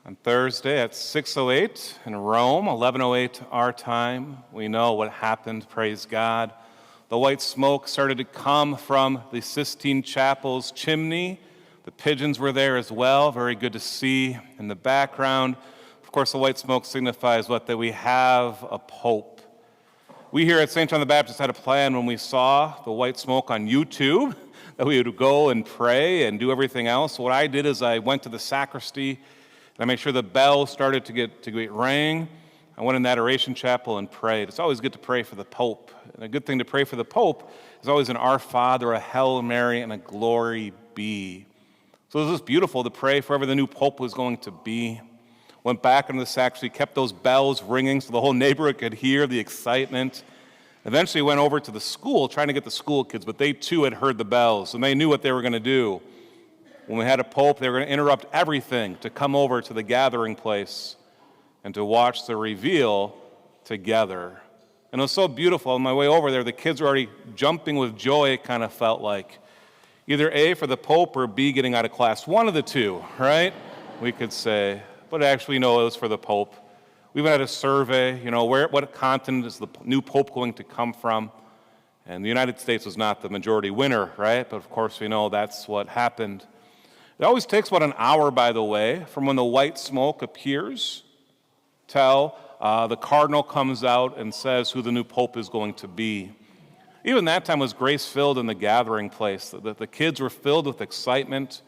On Thursday at 6:08 in Rome, 11:08 our time, we know what happened, praise God. The white smoke started to come from the Sistine Chapel's chimney. The pigeons were there as well, very good to see in the background. Of course, the white smoke signifies what? That we have a pope. We here at St. John the Baptist had a plan when we saw the white smoke on YouTube that we would go and pray and do everything else. What I did is I went to the sacristy and I made sure the bell started to get rang. I went in the adoration chapel and prayed. It's always good to pray for the Pope. And a good thing to pray for the Pope is always an Our Father, a Hail Mary, and a Glory Be. So it was just beautiful to pray for whoever the new Pope was going to be. Went back into the sacristy, kept those bells ringing so the whole neighborhood could hear the excitement. Eventually went over to the school, trying to get the school kids, but they too had heard the bells, and they knew what they were going to do. When we had a pope, they were going to interrupt everything to come over to the gathering place and to watch the reveal together. And it was so beautiful. On my way over there, the kids were already jumping with joy, it kind of felt like. Either A, for the pope, or B, getting out of class. One of the two, right? We could say. But actually, no, it was for the pope. We even had a survey, what continent is the new pope going to come from? And the United States was not the majority winner, right? But of course, we know that's what happened. It always takes about an hour, by the way, from when the white smoke appears till the cardinal comes out and says who the new pope is going to be. Even that time was grace-filled in the gathering place. The kids were filled with excitement.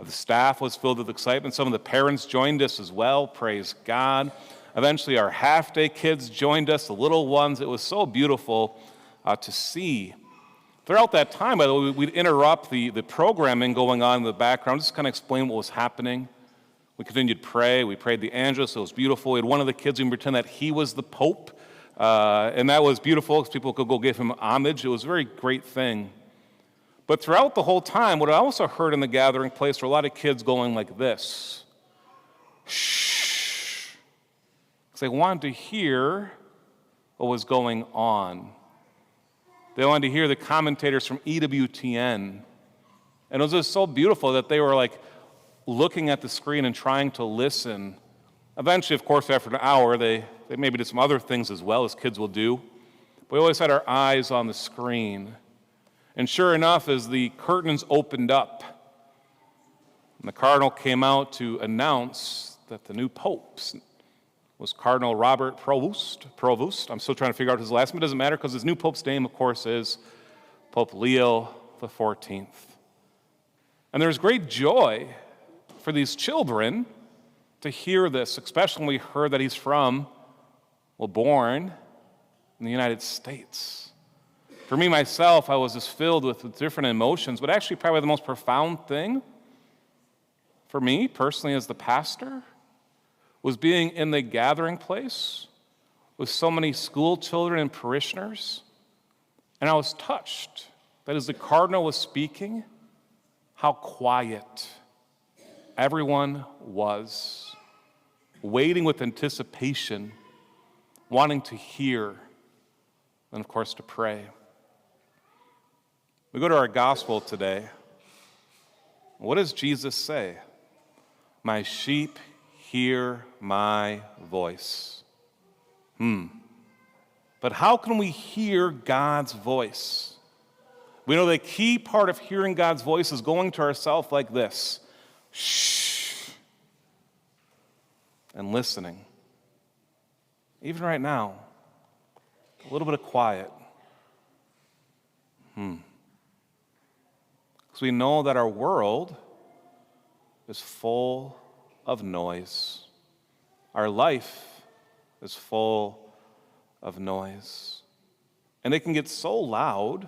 The staff was filled with excitement. Some of the parents joined us as well, praise God. Eventually, our half-day kids joined us, the little ones. It was so beautiful to see. Throughout that time, by the way, we'd interrupt the programming going on in the background, just kind of explain what was happening. We continued to pray. We prayed the Angelus. It was beautiful. We had one of the kids even pretend that he was the Pope, and that was beautiful because people could go give him homage. It was a very great thing. But throughout the whole time, what I also heard in the gathering place were a lot of kids going like this. Shh. Because they wanted to hear what was going on. They wanted to hear the commentators from EWTN. And it was just so beautiful that they were like looking at the screen and trying to listen. Eventually, of course, after an hour, they maybe did some other things as well, as kids will do. But we always had our eyes on the screen. And sure enough, as the curtains opened up, and the cardinal came out to announce that the new pope was Cardinal Robert Provost. I'm still trying to figure out his last name. It doesn't matter because his new pope's name, of course, is Pope Leo XIV. And there's great joy for these children to hear this, especially when we heard that he's born in the United States. For me, myself, I was just filled with different emotions, but actually probably the most profound thing for me personally as the pastor was being in the gathering place with so many school children and parishioners, and I was touched that as the cardinal was speaking, how quiet everyone was, waiting with anticipation, wanting to hear, and of course to pray. We go to our gospel today. What does Jesus say? My sheep hear my voice. But how can we hear God's voice? We know the key part of hearing God's voice is going to ourselves like this. Shh. And listening. Even right now, a little bit of quiet. Because we know that our world is full of noise. Our life is full of noise. And it can get so loud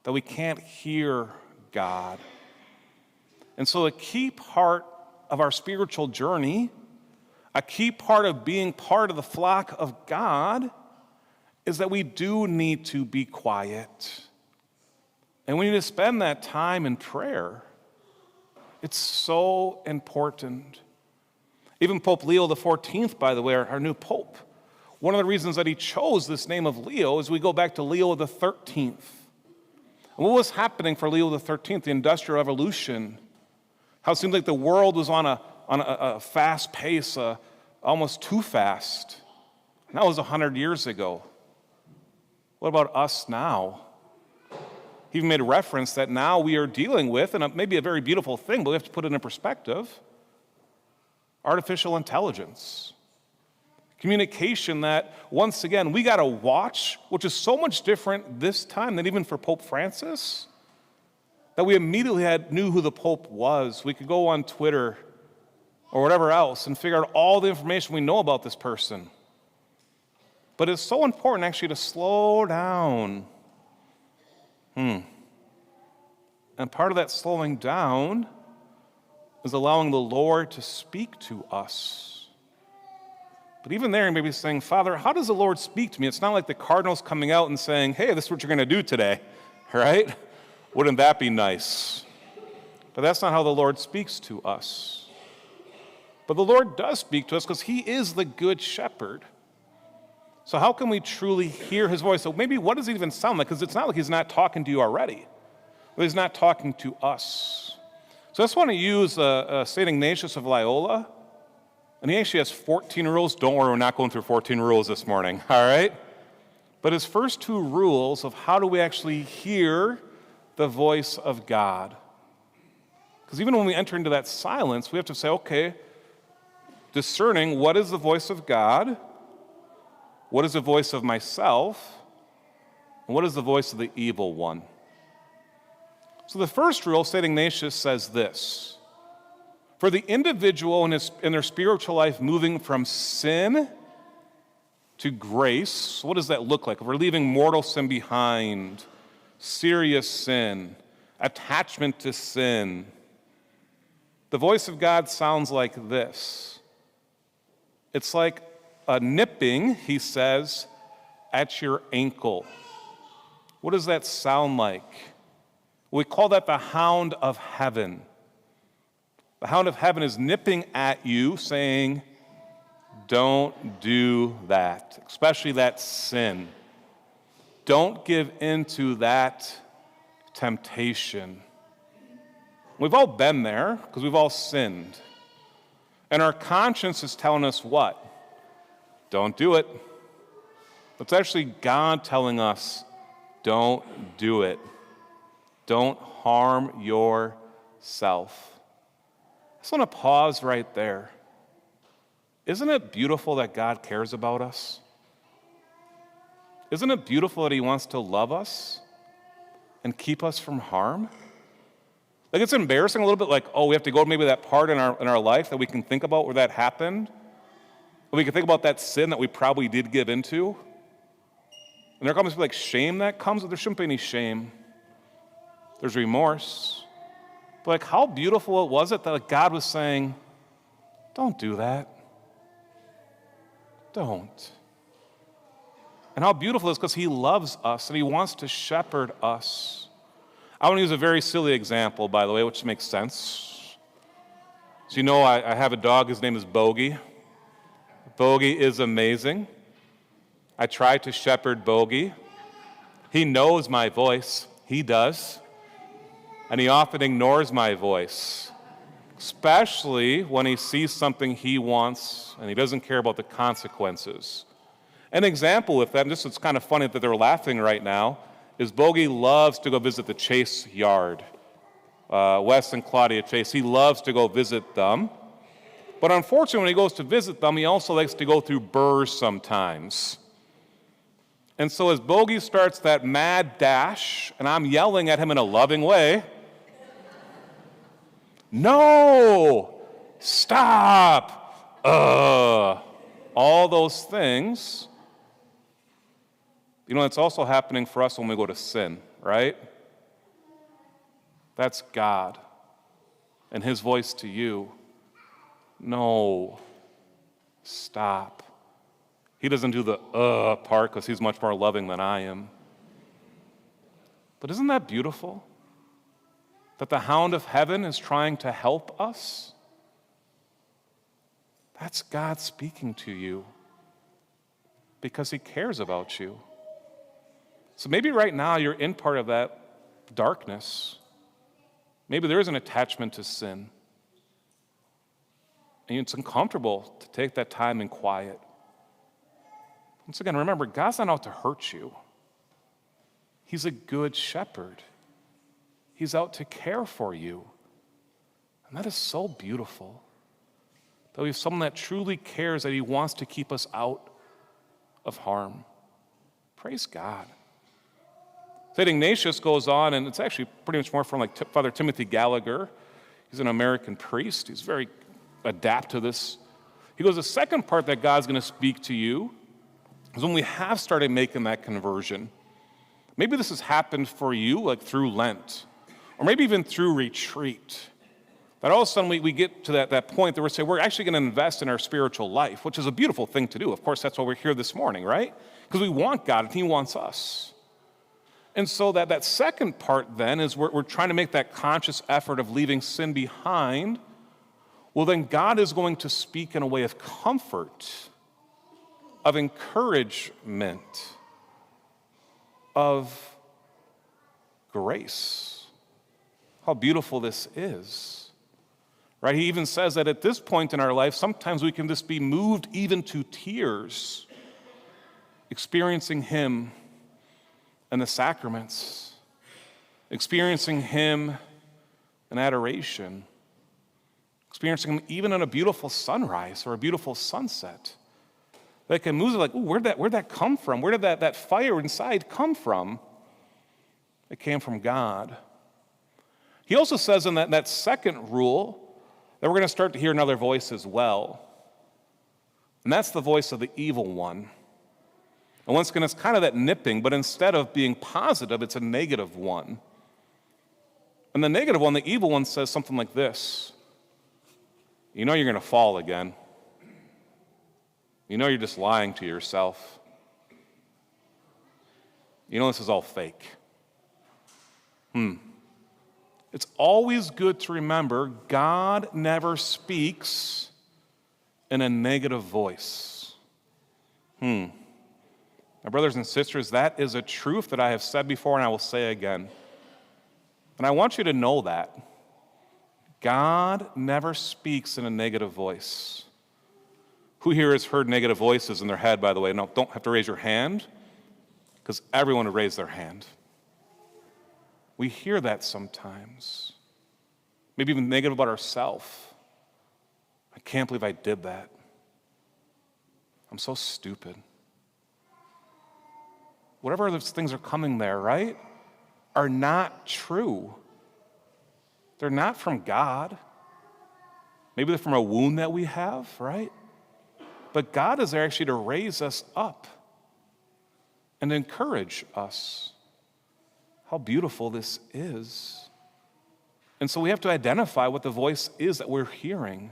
that we can't hear God. And so a key part of our spiritual journey, a key part of being part of the flock of God, is that we do need to be quiet. And we need to spend that time in prayer. It's so important. Even Pope Leo XIV, by the way, our new pope, one of the reasons that he chose this name of Leo is we go back to Leo XIII. And what was happening for Leo XIII? The Industrial Revolution. How it seemed like the world was on a on a fast pace, almost too fast. And that was 100 years ago. What about us now? He even made a reference that now we are dealing with, and it may be a very beautiful thing, but we have to put it in perspective, artificial intelligence. Communication that, once again, we got to watch, which is so much different this time than even for Pope Francis, that we immediately knew who the Pope was. We could go on Twitter or whatever else and figure out all the information we know about this person. But it's so important actually to slow down. And part of that slowing down is allowing the Lord to speak to us. But even there, you may be saying, Father, how does the Lord speak to me? It's not like the cardinal's coming out and saying, hey, this is what you're going to do today, right? Wouldn't that be nice? But that's not how the Lord speaks to us. But the Lord does speak to us because he is the good shepherd. So how can we truly hear his voice? So maybe what does it even sound like? Because it's not like he's not talking to you already. But he's not talking to us. So I just want to use St. Ignatius of Loyola. And he actually has 14 rules. Don't worry, we're not going through 14 rules this morning, all right? But his first 2 rules of how do we actually hear the voice of God. Because even when we enter into that silence, we have to say, okay, discerning what is the voice of God, what is the voice of myself, and what is the voice of the evil one. So the first rule, St. Ignatius says this: for the individual in their spiritual life moving from sin to grace, what does that look like? If we're leaving mortal sin behind, serious sin, attachment to sin, the voice of God sounds like this. It's like a nipping, he says, at your ankle. What does that sound like? We call that the hound of heaven. The hound of heaven is nipping at you, saying, don't do that, especially that sin. Don't give into that temptation. We've all been there because we've all sinned. And our conscience is telling us what? Don't do it. It's actually God telling us, don't do it. Don't harm yourself. I just want to pause right there. Isn't it beautiful that God cares about us? Isn't it beautiful that he wants to love us and keep us from harm? Like, it's embarrassing a little bit, like, oh, we have to go to maybe that part in our life that we can think about where that happened. We can think about that sin that we probably did give into. And there comes like shame that comes, but there shouldn't be any shame. There's remorse. But like, how beautiful it was that like God was saying, don't do that. Don't. And how beautiful it is because he loves us and he wants to shepherd us. I want to use a very silly example, by the way, which makes sense. So you know I have a dog, his name is Bogey. Bogey is amazing. I try to shepherd Bogey. He knows my voice. He does. And he often ignores my voice, especially when he sees something he wants and he doesn't care about the consequences. An example with that, and this is kind of funny that they're laughing right now, is Bogey loves to go visit the Chase yard. Wes and Claudia Chase, he loves to go visit them. But unfortunately, when he goes to visit them, he also likes to go through burrs sometimes. And so as Bogey starts that mad dash, and I'm yelling at him in a loving way, no, stop, all those things. You know, it's also happening for us when we go to sin, right? That's God and his voice to you. No, stop. He doesn't do the part because he's much more loving than I am. But isn't that beautiful? That the hound of heaven is trying to help us? That's God speaking to you because he cares about you. So maybe right now you're in part of that darkness. Maybe there is an attachment to sin. And it's uncomfortable to take that time in quiet. Once again, remember, God's not out to hurt you. He's a good shepherd. He's out to care for you. And that is so beautiful. That we have someone that truly cares, that he wants to keep us out of harm. Praise God. St. Ignatius goes on, and it's actually pretty much more from like Father Timothy Gallagher. He's an American priest. He's very adept to this. He goes, the second part that God's going to speak to you is when we have started making that conversion. Maybe this has happened for you like through Lent, or maybe even through retreat. That all of a sudden we get to that point that we're saying we're actually going to invest in our spiritual life, which is a beautiful thing to do. Of course, that's why we're here this morning, right? Because we want God and he wants us. And so that second part then is we're trying to make that conscious effort of leaving sin behind. Well, then God is going to speak in a way of comfort, of encouragement, of grace. How beautiful this is. Right? He even says that at this point in our life, sometimes we can just be moved even to tears, experiencing him and the sacraments, experiencing him in adoration, experiencing him even in a beautiful sunrise or a beautiful sunset. That can move like, ooh, where'd that come from? Where did that fire inside come from? It came from God. He also says in that second rule that we're going to start to hear another voice as well. And that's the voice of the evil one. And once again, it's kind of that nipping, but instead of being positive, it's a negative one. And the negative one, the evil one, says something like this. You know you're going to fall again. You know you're just lying to yourself. You know this is all fake. It's always good to remember God never speaks in a negative voice. My brothers and sisters, that is a truth that I have said before and I will say again. And I want you to know that. God never speaks in a negative voice. Who here has heard negative voices in their head, by the way? No, don't have to raise your hand, because everyone would raise their hand. We hear that sometimes. Maybe even negative about ourselves. I can't believe I did that. I'm so stupid. Whatever those things are coming there, right, are not true. They're not from God. Maybe they're from a wound that we have, right? But God is there actually to raise us up and encourage us. How beautiful this is. And so we have to identify what the voice is that we're hearing.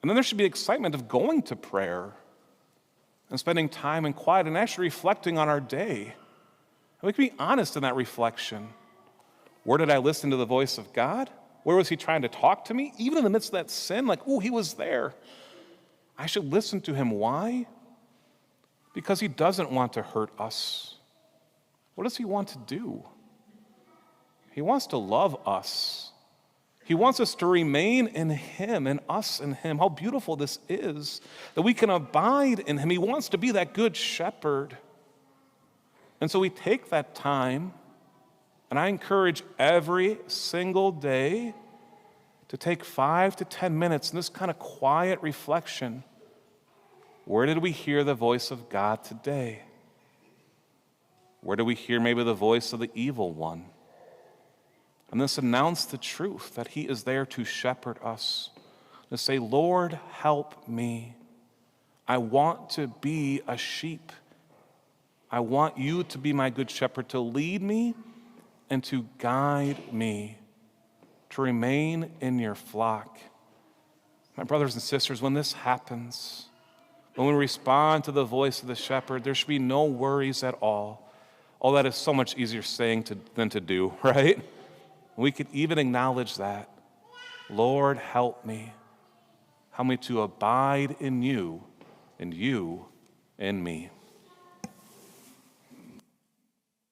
And then there should be excitement of going to prayer and spending time in quiet and actually reflecting on our day. And we can be honest in that reflection. Where did I listen to the voice of God? Where was he trying to talk to me? Even in the midst of that sin, like, ooh, he was there. I should listen to him. Why? Because he doesn't want to hurt us. What does he want to do? He wants to love us. He wants us to remain in him and us in him. How beautiful this is, that we can abide in him. He wants to be that good shepherd. And so we take that time, and I encourage every single day to take 5 to 10 minutes in this kind of quiet reflection. Where did we hear the voice of God today? Where do we hear maybe the voice of the evil one? And let's announce the truth that he is there to shepherd us. To say, Lord, help me. I want to be a sheep. I want you to be my good shepherd, to lead me and to guide me, to remain in your flock. My brothers and sisters, when this happens, when we respond to the voice of the shepherd, there should be no worries at all. Oh, that is so much easier saying than to do, right? We could even acknowledge that. Lord, help me. Help me to abide in you and you in me.